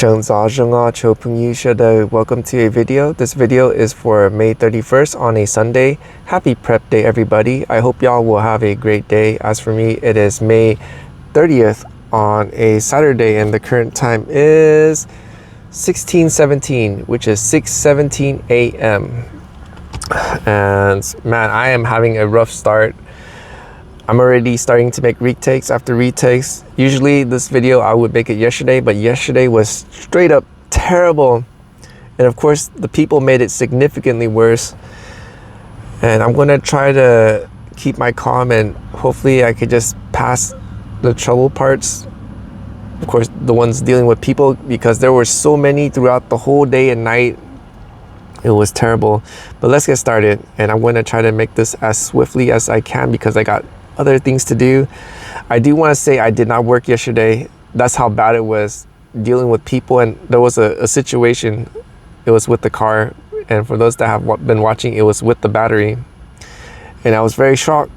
Welcome to a video. This video is for May 31st on a Sunday. Happy prep day, everybody. I hope y'all will have a great day. As for me, it is May 30th on a Saturday, and the current time is 16:17, which is 6:17 a.m. And man, I am having a rough start. I'm already starting to make retakes after retakes. Usually this video I would make it yesterday, but yesterday was straight up terrible. And of course the people made it significantly worse. And I'm gonna try to keep my calm, and hopefully I could just pass the trouble parts. Of course, the ones dealing with people, because there were so many throughout the whole day and night. It was terrible. But let's get started, and I'm gonna try to make this as swiftly as I can because I got other things to do. I do want to say I did not work yesterday. That's how bad it was dealing with people. And there was a situation. It was with the car, and for those that have been watching, it was with the battery, and I was very shocked.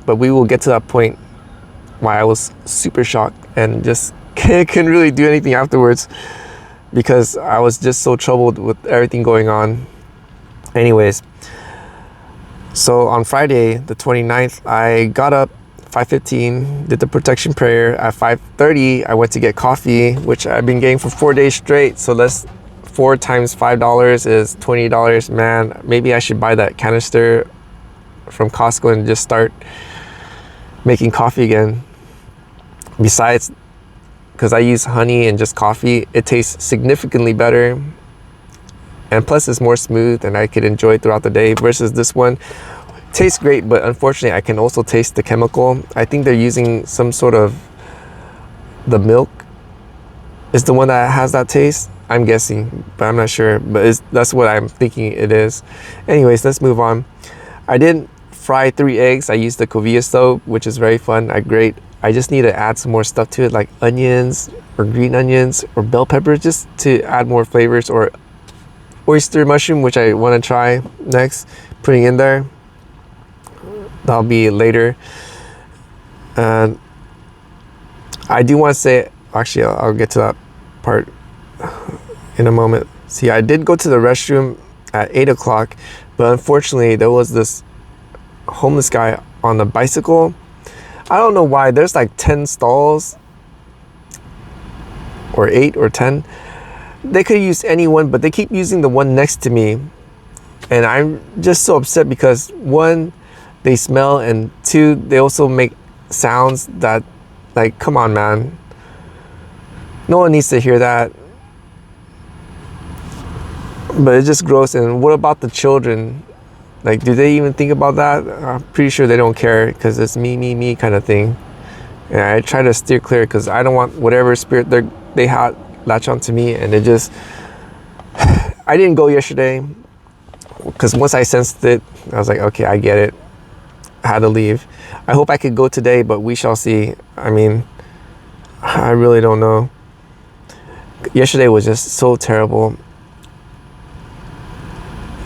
But we will get to that point why I was super shocked and just couldn't really do anything afterwards because I was just so troubled with everything going on. Anyways, so on Friday, the 29th, I got up 5:15, did the protection prayer. At 5:30, I went to get coffee, which I've been getting for 4 days straight. So that's 4 times $5 is $20. Man, maybe I should buy that canister from Costco and just start making coffee again. Besides, because I use honey and just coffee, it tastes significantly better. And plus it's more smooth and I could enjoy it throughout the day, versus this one. Tastes great, but unfortunately I can also taste the chemical. I think they're using some sort of, the milk is the one that has that taste. I'm guessing, but I'm not sure. But that's what I'm thinking it is. Anyways, let's move on. I didn't fry 3 eggs. I used the Covia stove, which is very fun. Great. I just need to add some more stuff to it, like onions or green onions or bell peppers, just to add more flavors, or oyster mushroom, which I want to try next, putting in there. That'll be later. And I do want to say, actually I'll get to that part in a moment. See, I did go to the restroom at 8 o'clock, but unfortunately there was this homeless guy on the bicycle. I don't know why. There's like 10 stalls, or 8 or 10. They could use any one, but they keep using the one next to me, and I'm just so upset because 1, they smell, and 2, they also make sounds that, like, come on, man, no one needs to hear that. But it's just gross. And what about the children? Like, do they even think about that? I'm pretty sure they don't care, because it's me kind of thing. And I try to steer clear because I don't want whatever spirit they had latch onto me. And it just, I didn't go yesterday because once I sensed it, I was like, okay, I get it. I had to leave. I hope I could go today, but we shall see. I mean, I really don't know. Yesterday was just so terrible.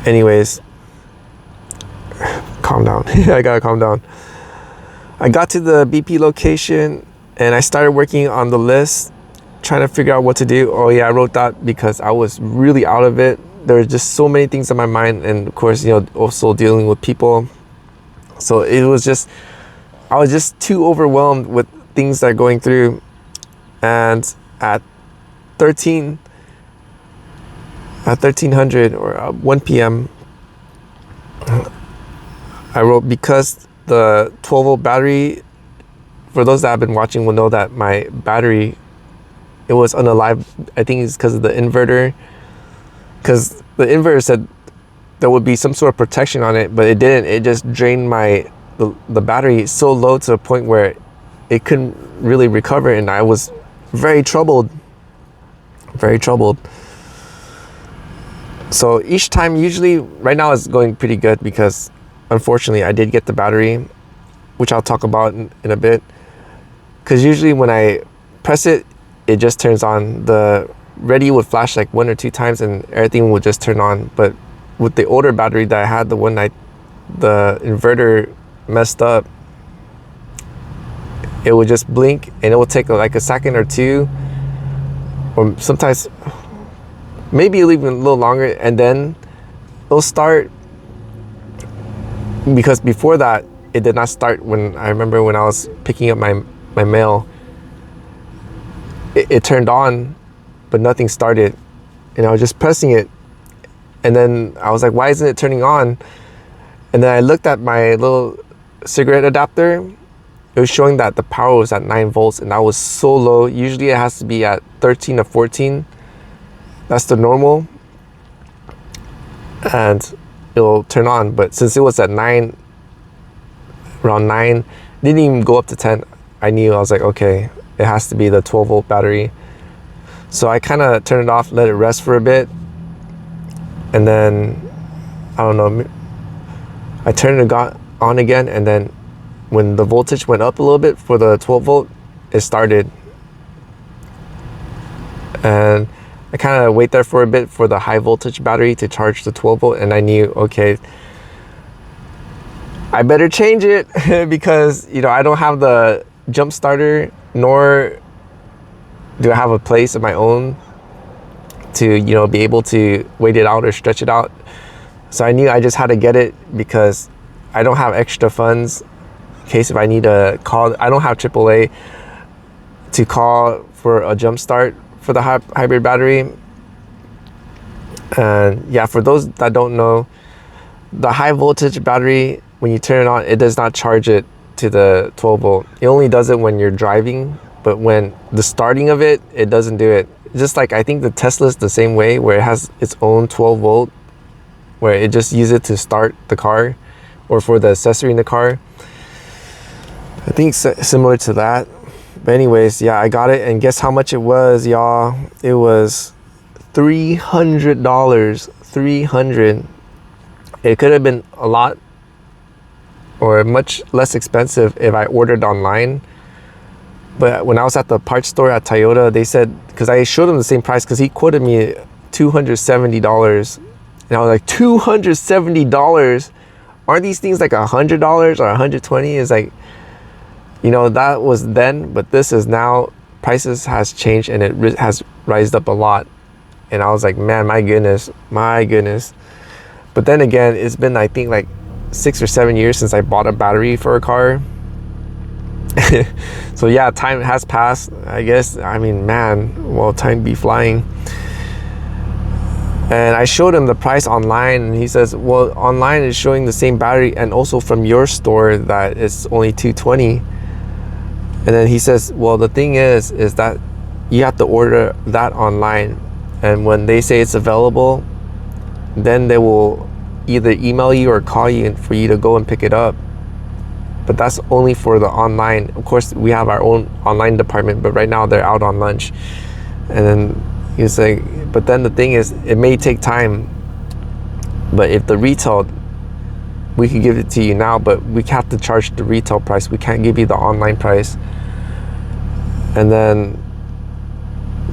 Anyways, calm down. I gotta calm down. I got to the BP location and I started working on the list, trying to figure out what to do. Oh yeah, I wrote that because I was really out of it. There were just so many things on my mind, and of course, also dealing with people. So it was just, I was just too overwhelmed with things that are going through. And at 1300 or 1 p.m. I wrote, because the 12-volt battery, for those that have been watching will know that my battery, it was unalive. I think it's because of the inverter, because the inverter said there would be some sort of protection on it, but it didn't. It just drained the battery so low to a point where it couldn't really recover, and I was very troubled. So each time, usually right now it's going pretty good because unfortunately I did get the battery, which I'll talk about in a bit. Because usually when I press it, it just turns on. The ready would flash like 1 or 2 times and everything would just turn on. But with the older battery that I had, the inverter messed up, it would just blink and it would take like a second or two or sometimes maybe even a little longer, and then it'll start. Because before that, it did not start. When I remember when I was picking up my mail, it turned on, but nothing started, and I was just pressing it, and then I was like, why isn't it turning on? And then I looked at my little cigarette adapter. It was showing that the power was at 9 volts, and that was so low. Usually it has to be at 13 or 14. That's the normal, and it'll turn on. But since it was at 9, around 9, didn't even go up to 10, I knew, I was like, okay, it has to be the 12 volt battery. So I kind of turned it off, let it rest for a bit, and then I don't know, I turned it on again, and then when the voltage went up a little bit for the 12 volt, it started. And I kind of wait there for a bit for the high voltage battery to charge the 12 volt, and I knew, okay, I better change it because, you know, I don't have the jump starter, nor do I have a place of my own to, you know, be able to wait it out or stretch it out. So I knew I just had to get it because I don't have extra funds in case if I need to call. I don't have AAA to call for a jump start for the hybrid battery. And yeah, for those that don't know, the high voltage battery, when you turn it on, it does not charge it to the 12 volt. It only does it when you're driving, but when the starting of it, it doesn't do it. Just like I think the Tesla's the same way, where it has its own 12 volt, where it just uses it to start the car or for the accessory in the car. I think similar to that. But anyways, yeah, I got it, and guess how much it was, y'all? It was $300. $300. It could have been a lot or much less expensive if I ordered online. But when I was at the parts store at Toyota, they said, because I showed him the same price, because he quoted me $270. And I was like, $270? Aren't these things like $100 or $120? It's like, you know, that was then, but this is now. Prices has changed, and it has rised up a lot. And I was like, man, my goodness. But then again, it's been, I think, like 6 or 7 years since I bought a battery for a car. So yeah, time has passed, I guess. I mean, man, well, time be flying. And I showed him the price online, and he says, well, online is showing the same battery, and also from your store that it's only $220. And then he says, well, the thing is that you have to order that online, and when they say it's available, then they will either email you or call you for you to go and pick it up. But that's only for the online. Of course, we have our own online department, but right now they're out on lunch. And then he was like, but then the thing is, it may take time, but if the retail, we can give it to you now, but we have to charge the retail price. We can't give you the online price. And then,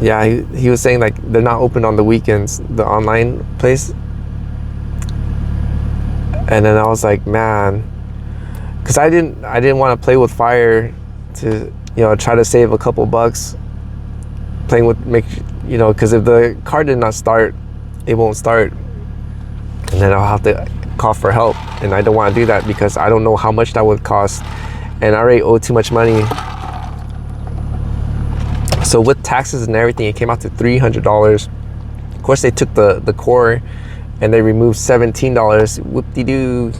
yeah, he was saying like they're not open on the weekends, the online place. And then I was like, man, because I didn't want to play with fire to, you know, try to save a couple bucks playing with, you know, because if the car did not start, it won't start, and then I'll have to call for help, and I don't want to do that because I don't know how much that would cost, and I already owe too much money. So with taxes and everything, it came out to $300. Of course, they took the core and they removed $17. Whoop-de-doo.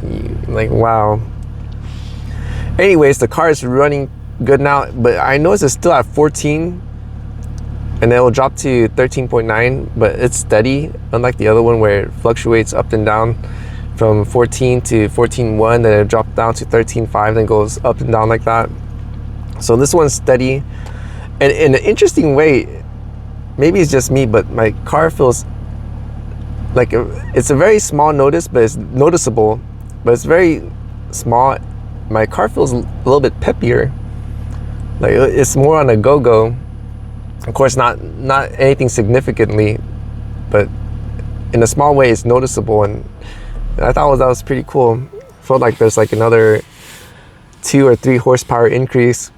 Like, wow. Anyways, the car is running good now, but I noticed it's still at 14, and then it will drop to 13.9, but it's steady, unlike the other one where it fluctuates up and down from 14 to 14.1, then it drops down to 13.5, then goes up and down like that. So this one's steady. And in an interesting way, maybe it's just me, but my car feels like it's a very small notice, but it's noticeable, but it's very small. My car feels a little bit peppier. Like it's more on a go-go. Of course, not anything significantly, but in a small way, it's noticeable. And I thought that was pretty cool. Felt like there's like another 2 or 3 horsepower increase.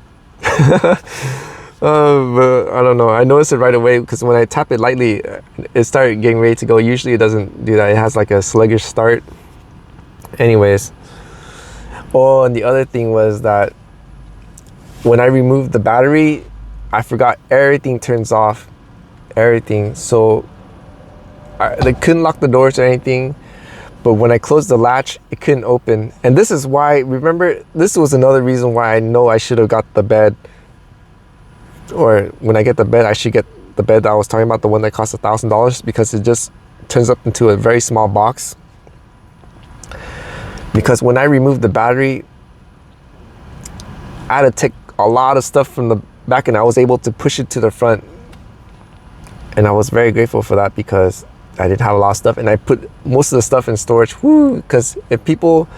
But I don't know. I noticed it right away because when I tap it lightly, it started getting ready to go. Usually it doesn't do that. It has like a sluggish start. Anyways. Oh, and the other thing was that when I removed the battery, I forgot everything turns off. Everything. So they couldn't lock the doors or anything. But when I closed the latch, it couldn't open. And this is why, remember, this was another reason why I know I should have got the bed. Or when I get the bed, I should get the bed that I was talking about, the one that costs $1,000, because it just turns up into a very small box. Because when I removed the battery, I had to take a lot of stuff from the back and I was able to push it to the front. And I was very grateful for that because I didn't have a lot of stuff, and I put most of the stuff in storage. Because if people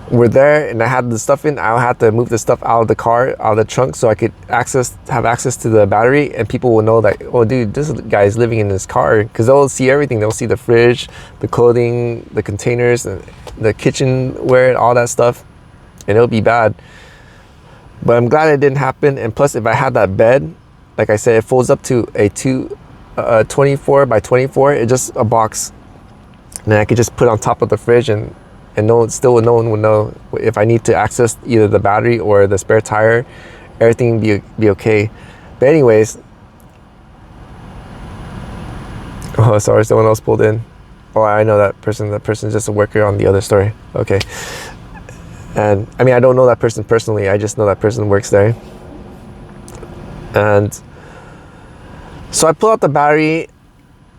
were there and I had the stuff in, I had to move the stuff out of the car, out of the trunk, so I could have access to the battery, and people will know that, oh dude, this guy is living in his car, because they'll see everything. They'll see the fridge, the clothing, the containers, the kitchenware, and all that stuff, and it'll be bad. But I'm glad it didn't happen. And plus, if I had that bed, like I said, it folds up to a 24 by 24. It's just a box, and then I could just put on top of the fridge, and no one would know if I need to access either the battery or the spare tire. Everything be okay. But anyways, oh sorry, someone else pulled in. Oh, I know that person. That person's just a worker on the other store. Okay. And I mean, I don't know that person personally. I just know that person works there. And so I pull out the battery,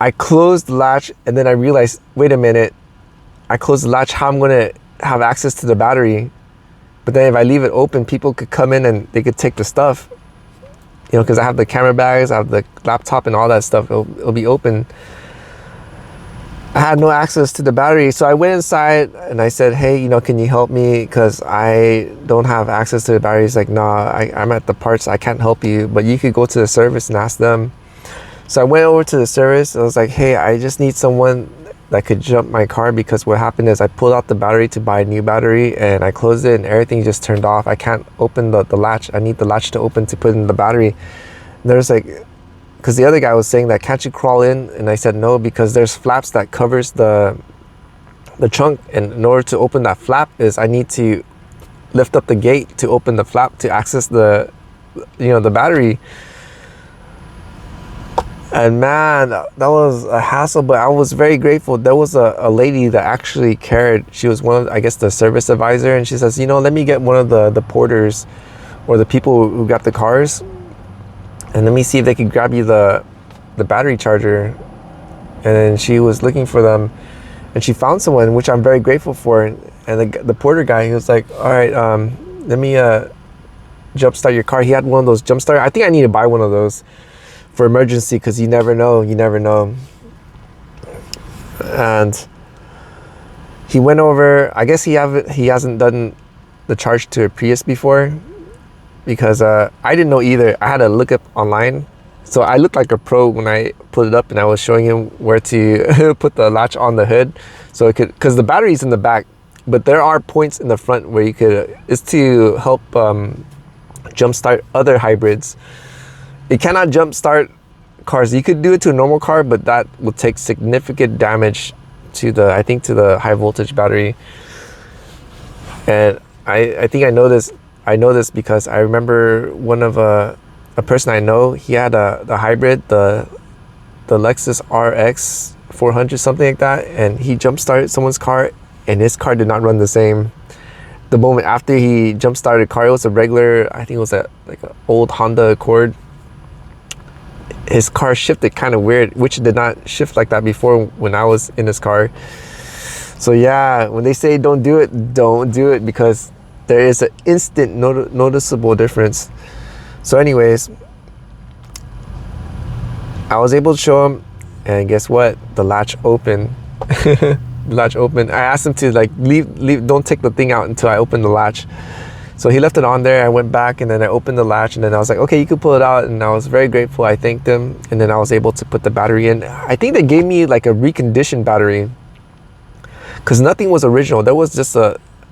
I closed the latch, and then I realized, wait a minute, I closed the latch, how I'm gonna have access to the battery? But then if I leave it open, people could come in and they could take the stuff, you know, because I have the camera bags, I have the laptop and all that stuff. It'll be open. I had no access to the battery, so I went inside and I said, hey, you know, can you help me, because I don't have access to the battery. He's like, nah, I'm at the parts, I can't help you, but you could go to the service and ask them. So I went over to the service. I was like, hey, I just need someone that could jump my car, because what happened is I pulled out the battery to buy a new battery, and I closed it and everything just turned off. I can't open the latch. I need the latch to open to put in the battery. And there's like, because the other guy was saying that, can't you crawl in? And I said no, because there's flaps that covers the trunk, and in order to open that flap is I need to lift up the gate to open the flap to access the battery. And man, that was a hassle, but I was very grateful. There was a lady that actually cared. She was one of, I guess, the service advisor, and she says, you know, let me get one of the porters or the people who got the cars, and let me see if they could grab you the battery charger. And then she was looking for them, and she found someone, which I'm very grateful for. And the porter guy, he was like, all right, let me jumpstart your car. He had one of those jump start. I think I need to buy one of those for emergency, because you never know. And he went over. I guess he hasn't done the charge to a Prius before, because I didn't know either. I had to look up online, so I looked like a pro when I put it up, and I was showing him where to put the latch on the hood, so it could, because the battery's in the back, but there are points in the front where you could. It's to help jumpstart other hybrids. It cannot jumpstart cars. You could do it to a normal car, but that will take significant damage to the high voltage battery. And I think I know this because I remember one of a person I know, he had the hybrid, the Lexus RX 400, something like that, and he jump started someone's car, and his car did not run the same. The moment after he jump started a car, it was a regular, I think it was like an old Honda Accord. His car shifted kind of weird, which did not shift like that before when I was in his car. So yeah, when they say don't do it, because there is an instant noticeable difference. So anyways, I was able to show him, and guess what? The latch opened. The latch opened. I asked him to like leave, don't take the thing out until I open the latch. So he left it on there. I went back, and then I opened the latch, and then I was like, okay, you can pull it out. And I was very grateful. I thanked them, and then I was able to put the battery in. I think they gave me like a reconditioned battery, because nothing was original. There was just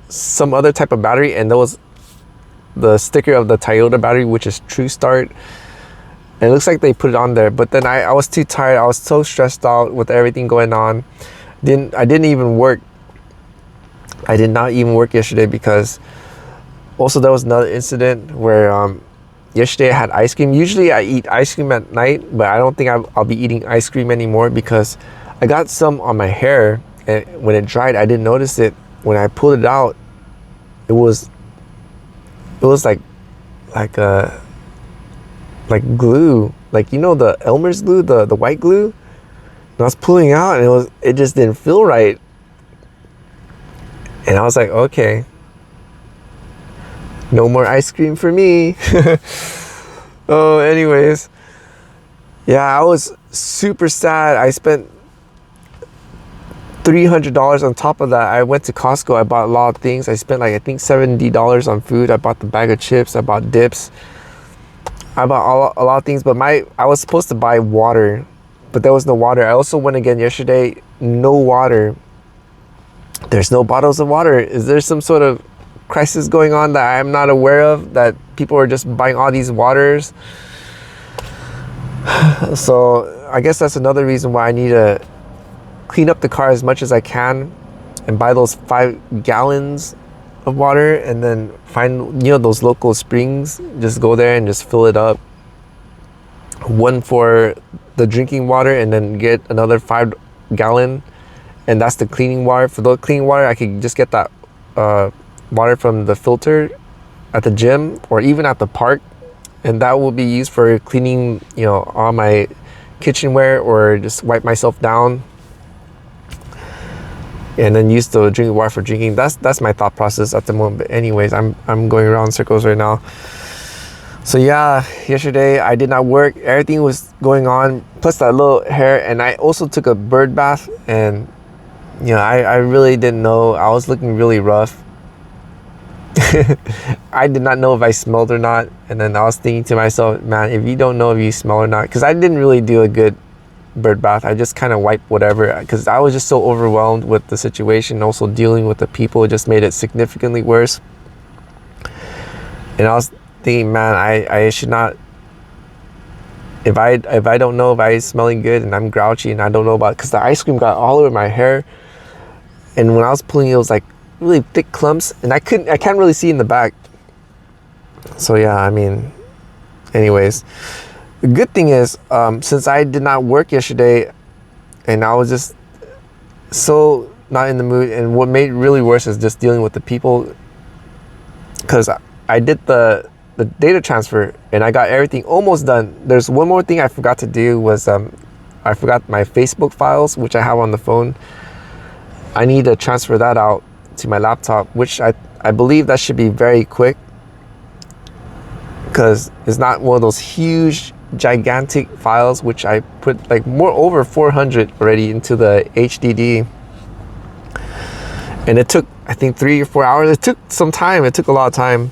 some other type of battery, and there was the sticker of the Toyota battery, which is True Start. And it looks like they put it on there, but then I was too tired. I was so stressed out with everything going on. I didn't even work. I did not even work yesterday because also there was another incident where yesterday I had ice cream. Usually I eat ice cream at night, but I don't think I'll be eating ice cream anymore because I got some on my hair, and when it dried, I didn't notice it. When I pulled it out, it was like glue, like, you know, the Elmer's glue, the white glue. And I was pulling out, and it just didn't feel right. And I was like, okay, no more ice cream for me. Oh, anyways, yeah, I was super sad. I spent $300 on top of that. I went to Costco. I bought a lot of things. I spent like, I think $70 on food. I bought the bag of chips. I bought dips. I bought a lot of things, but I was supposed to buy water, but there was no water. I also went again yesterday, no water. There's no bottles of water. Is there some sort of crisis going on that I'm not aware of, that people are just buying all these waters? So I guess that's another reason why I need to clean up the car as much as I can and buy those 5 gallons of water, and then find, you know, those local springs, just go there and just fill it up, one for the drinking water, and then get another 5 gallon, and that's the cleaning water. For the cleaning water, I could just get that water from the filter at the gym or even at the park, and that will be used for cleaning, you know, all my kitchenware, or just wipe myself down, and then use the drinking water for drinking. That's my thought process at the moment. But anyways, I'm going around in circles right now. So yeah, yesterday I did not work. Everything was going on, plus that little hair. And I also took a bird bath, and you know, I really didn't know. I was looking really rough. I did not know if I smelled or not. And then I was thinking to myself, man, if you don't know if you smell or not, because I didn't really do a good bird bath. I just kind of wiped whatever, because I was just so overwhelmed with the situation. Also dealing with the people, it just made it significantly worse. And I was thinking, man, I should not, if I don't know if I'm smelling good and I'm grouchy and I don't know about, because the ice cream got all over my hair, and when I was pulling, it was like really thick clumps, and I can't really see in the back. So yeah, I mean, anyways, the good thing is, since I did not work yesterday, and I was just so not in the mood, and what made it really worse is just dealing with the people, because I did the data transfer and I got everything almost done. There's one more thing I forgot to do, was I forgot my Facebook files, which I have on the phone. I need to transfer that out to my laptop, which I believe that should be very quick, because it's not one of those huge gigantic files, which I put like over 400 already into the HDD, and it took, I think, 3 or 4 hours. It took some time. It took a lot of time,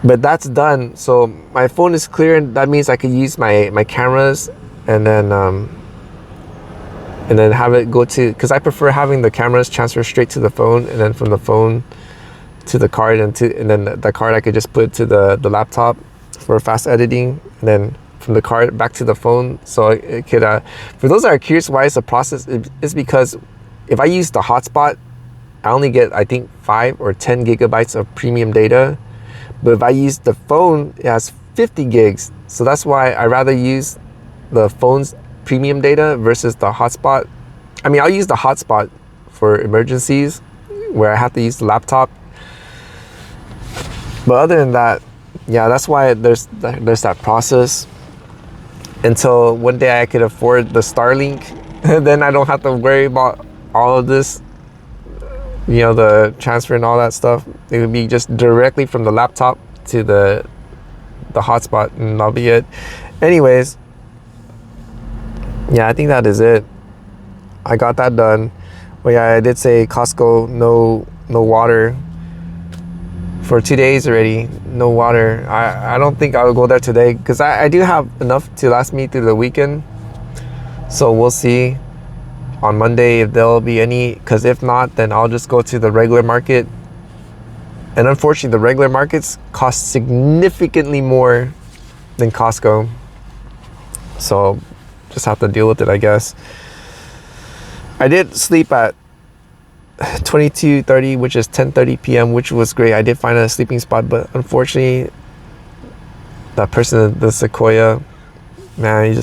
but that's done. So my phone is clear, and that means I could use my cameras, and then have it go to, because I prefer having the cameras transfer straight to the phone, and then from the phone to the card, and then the card I could just put to the laptop for fast editing, and then from the card back to the phone. So it could, for those that are curious why it's a process, it's because if I use the hotspot, I only get, I think, 5 or 10 gigabytes of premium data. But if I use the phone, it has 50 gigs. So that's why I rather use the phone's premium data versus the hotspot. I mean, I'll use the hotspot for emergencies where I have to use the laptop. But other than that, yeah, that's why there's that process, until one day I could afford the Starlink, and then I don't have to worry about all of this, you know, the transfer and all that stuff. It would be just directly from the laptop to the hotspot, and that'll be it. Anyways, yeah, I think that is it. I got that done. But yeah, I did say Costco, no water for 2 days already. No water. I don't think I'll go there today, because I do have enough to last me through the weekend. So we'll see on Monday if there'll be any, because if not, then I'll just go to the regular market And unfortunately, the regular markets cost significantly more than Costco. So just have to deal with it, I guess. I did sleep at 22:30, which is 10:30 p.m., which was great. I did find a sleeping spot, but unfortunately, that person, the Sequoia, man,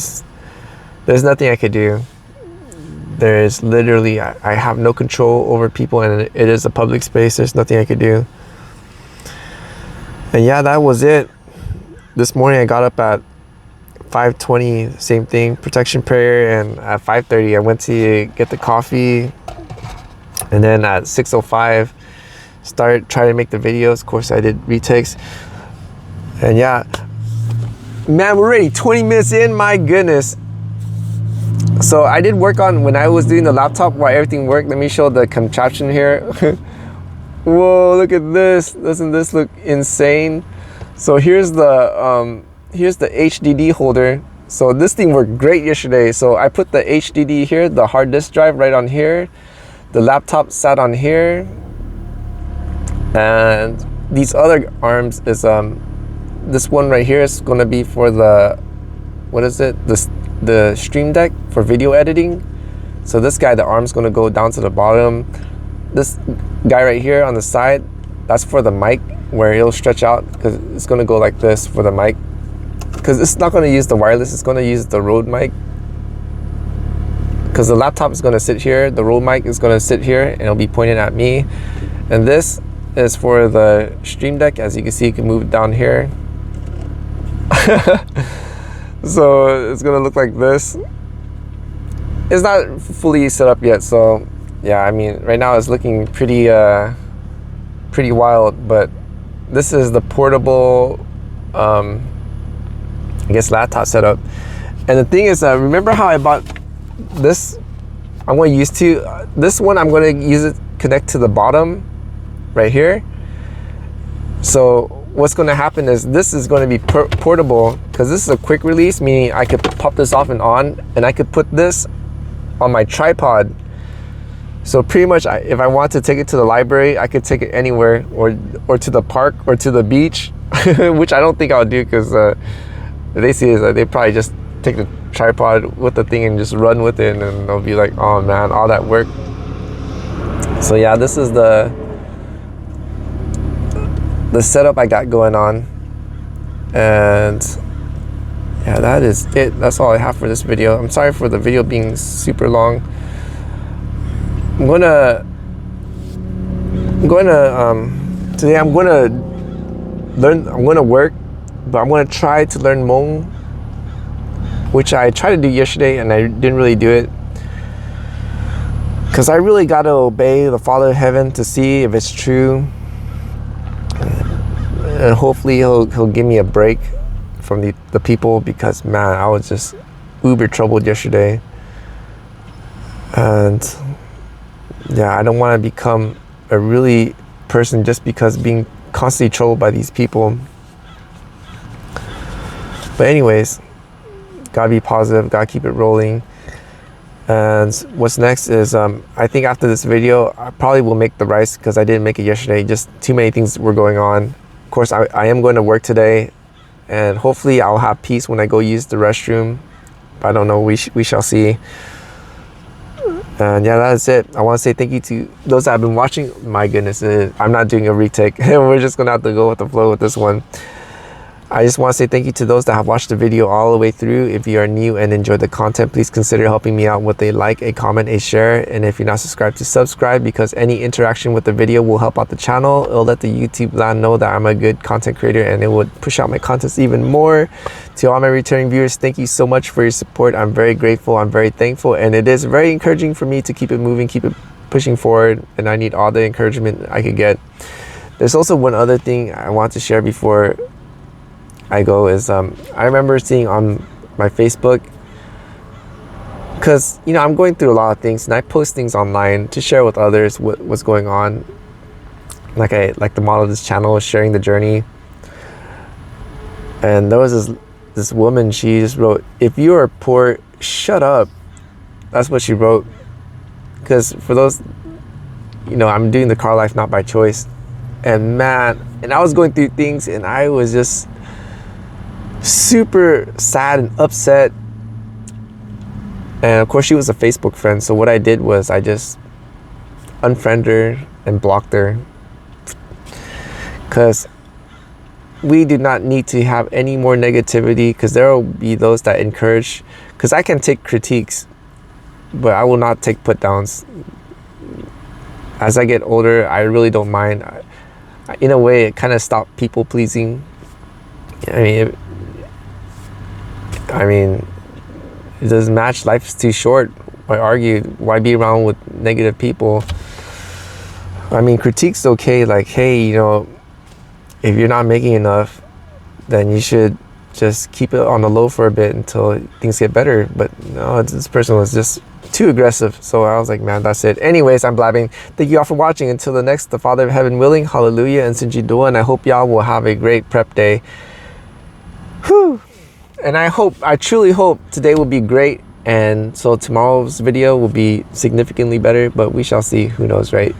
there's nothing I could do. There is literally, I have no control over people, and it is a public space. There's nothing I could do. And yeah, that was it. This morning I got up at 5:20, same thing, protection prayer, and at 5:30 I went to get the coffee, and then at 6:05 started trying to make the videos. Of course, I did retakes, and yeah, man, we're already 20 minutes in. My goodness. So I did work on, when I was doing the laptop while everything worked. Let me show the contraption here. Whoa, look at this. Doesn't this look insane? So here's the HDD holder. So this thing worked great yesterday. So I put the HDD here, the hard disk drive, right on here. The laptop sat on here. And these other arms is this one right here is gonna be for the, what is it? The Stream Deck for video editing. So this guy, the arm's gonna go down to the bottom. This guy right here on the side, that's for the mic, where it'll stretch out, because it's gonna go like this for the mic. Because it's not gonna use the wireless, it's gonna use the Rode mic. Because the laptop is gonna sit here, the Rode mic is gonna sit here, and it'll be pointed at me. And this is for the Stream Deck. As you can see, you can move it down here. So it's gonna look like this. It's not fully set up yet, so yeah, I mean, right now it's looking pretty wild. But this is the portable, I guess, laptop setup. And the thing is, remember how I bought this? I'm going to use this one. I'm going to use it, connect to the bottom right here. So what's going to happen is this is going to be portable, because this is a quick release, meaning I could pop this off and on, and I could put this on my tripod. So pretty much, if I want to take it to the library, I could take it anywhere, or to the park, or to the beach, which I don't think I'll do, because if they see this, they probably just take the tripod with the thing and just run with it, and they'll be like, oh man, all that work. So yeah, this is the setup I got going on. And yeah, that is it. That's all I have for this video. I'm sorry for the video being super long. Today I'm gonna work, but I'm gonna try to learn Hmong, which I tried to do yesterday and I didn't really do it, because I really got to obey the Father of Heaven to see if it's true, and hopefully he'll give me a break from the people, because man, I was just uber troubled yesterday. And yeah, I don't want to become a really person just because being constantly troubled by these people. But anyways, gotta be positive, gotta keep it rolling. And what's next is I think after this video I probably will make the rice, because I didn't make it yesterday. Just too many things were going on. Of course, I am going to work today, and hopefully I'll have peace when I go use the restroom. But I don't know, we shall see. And yeah, that's it. I want to say thank you to those that have been watching. My goodness, I'm not doing a retake. We're just gonna have to go with the flow with this one. I just want to say thank you to those that have watched the video all the way through. If you are new and enjoyed the content, please consider helping me out with a like, a comment, a share. And if you're not subscribed, to subscribe, because any interaction with the video will help out the channel. It'll let the YouTube land know that I'm a good content creator, and it would push out my contents even more. To all my returning viewers, thank you so much for your support. I'm very grateful. I'm very thankful. And it is very encouraging for me to keep it moving, keep it pushing forward. And I need all the encouragement I could get. There's also one other thing I want to share before I go is I remember seeing on my Facebook, because you know, I'm going through a lot of things and I post things online to share with others what's going on, like the model of this channel is sharing the journey. And there was this woman, she just wrote, "If you are poor, shut up." That's what she wrote. Because for those, you know, I'm doing the car life not by choice. And man, and I was going through things, and I was just super sad and upset. And of course, she was a Facebook friend, so what I did was I just unfriended her and blocked her, because we do not need to have any more negativity, because there will be those that encourage, because I can take critiques, but I will not take put downs. As I get older, I really don't mind. In a way, it kind of stopped people pleasing. I mean, it doesn't match. Life's too short. Why argue? Why be around with negative people? I mean, critique's okay. Like, hey, you know, if you're not making enough, then you should just keep it on the low for a bit until things get better. But no, this person was just too aggressive. So I was like, man, that's it. Anyways, I'm blabbing. Thank you all for watching. Until the next, the Father of Heaven willing, hallelujah, and Sinji Dua. And I hope y'all will have a great prep day. Whew. And I truly hope today will be great. And so tomorrow's video will be significantly better, but we shall see. Who knows, right?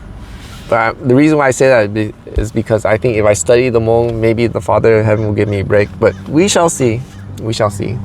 But the reason why I say that is because I think if I study the Hmong, maybe the Father of Heaven will give me a break. But we shall see. We shall see.